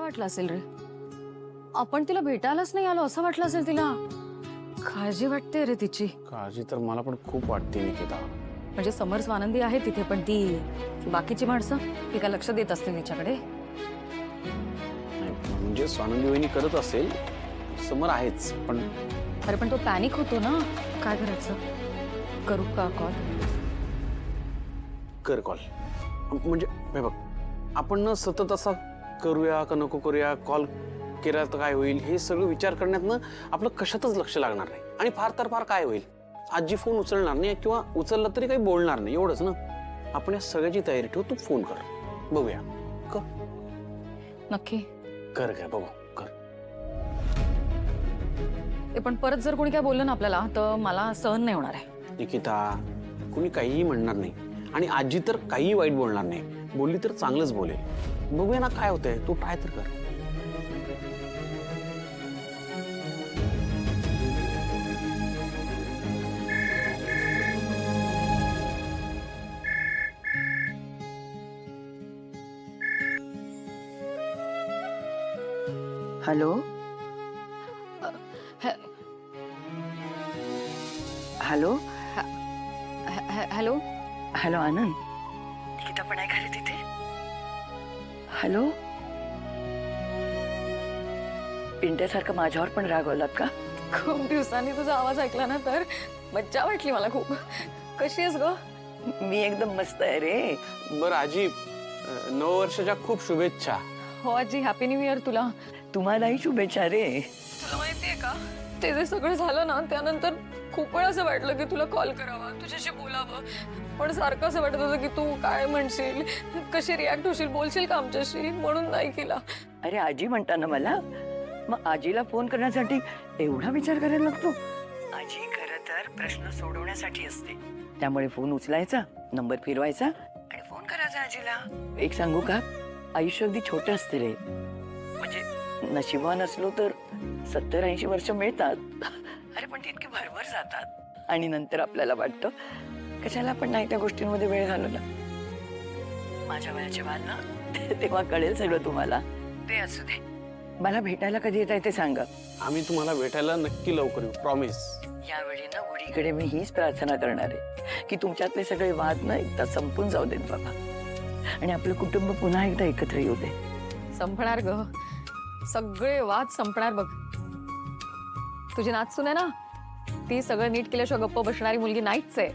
वाटलं असेल रे? आपण तिला भेटायलाच नाही आलो असं वाटलं असेल तिला. काळजी वाटते रे तिची. काळजी तर मला पण खूप वाटते निकिता. म्हणजे समर स्वानंदी आहे तिथे, पण ती बाकीची माणसं ती काय लक्ष देत असतील तिच्याकडे? नाही, म्हणजे स्वानंदी वहिनी करत असेल, समर आहेच, पण अरे पण तो पॅनिक होतो ना. काय करायचं? करू का कॉल? कर कॉल. म्हणजे हे बघ, आपण ना सतत असा करूया का नको करूया, कॉल केला तर काय होईल, हे सगळं विचार करण्यात ना आपलं कशातच लक्ष लागणार नाही. आणि फार तर फार काय होईल, आजी फोन उचलणार नाही किंवा उचलला तरी काही बोलणार नाही, एवढंच ना. आपण या सगळ्याची तयारी ठेव, तू फोन कर, बघूया. कर नक्की कर काय बघू कर. ते पण परत जर कोणी काय बोललं ना आपल्याला तर मला सहन नाही होणार आहे. निकिता, कुणी काहीही म्हणणार नाही आणि आजी तर काहीही वाईट बोलणार नाही. बोलली तर चांगलंच बोलेल. बघूया ना काय होतंय, तू ट्राय तर कर. हॅलो हे- हॅलो हॅलो. हॅलो आनंद, निकिता पण आहे का रे तिथे? हॅलो, पिंट्यासारखं माझ्यावर पण रागवलात का? खूप दिवसांनी तुझा आवाज ऐकला ना तर मज्जा वाटली मला खूप. कशी आहेस ग? मी एकदम मस्त आहे रे. बरं आजी, नववर्षाच्या खूप शुभेच्छा. हो आजी, हॅपी न्यू इयर तुला. तुम्हालाही शुभेच्छा रे. तुला माहितीये का, ते जे सगळं झालं ना त्यानंतर खूप वेळा असं वाटलं की तुला कॉल करावा, तुझ्याशी बोलावं, पण सारखं असं वाटत होतं की तू काय म्हणशील, कशी रिॲक्ट होशील, बोलशील का आमच्याशी, म्हणून नाही केला. अरे आजी म्हणता ना मला, मग आजीला फोन करण्यासाठी एवढा विचार करायला लागतो? आजी खरं तर प्रश्न सोडवण्यासाठी असते, त्यामुळे फोन उचलायचा, नंबर फिरवायचा आणि फोन करायचा आजीला. एक सांगू का, आयुष्य अगदी छोटं असते रे. म्हणजे नशिबान असलो तर 70-80 वर्ष मिळतात, अरे पण तितके भरभर जातात. आणि नंतर आपल्याला वाटतं कशाला आपण नाही त्या गोष्टींमध्ये वेळ घालवला. माझ्या वयाचे बाल ना तेव्हा कळेल सगळं तुम्हाला. ते असू दे, मला भेटायला कधी येत आहे ते सांगा. आम्ही तुम्हाला भेटायला नक्की लवकर येऊ, प्रॉमिस. यावेळी ना उडीकडे मी हीच प्रार्थना करणार आहे की तुमच्यातले सगळे वाद ना एकदा संपून जाऊ देत बाबा, आणि आपलं कुटुंब पुन्हा एकदा एकत्र येऊ दे. संपणार ग, सगळे वाद संपणार बघ. तुझी नाचसून आहे ना, ती सगळं नीट केल्याशिवाय गप्प बसणारी मुलगी नाहीच आहे.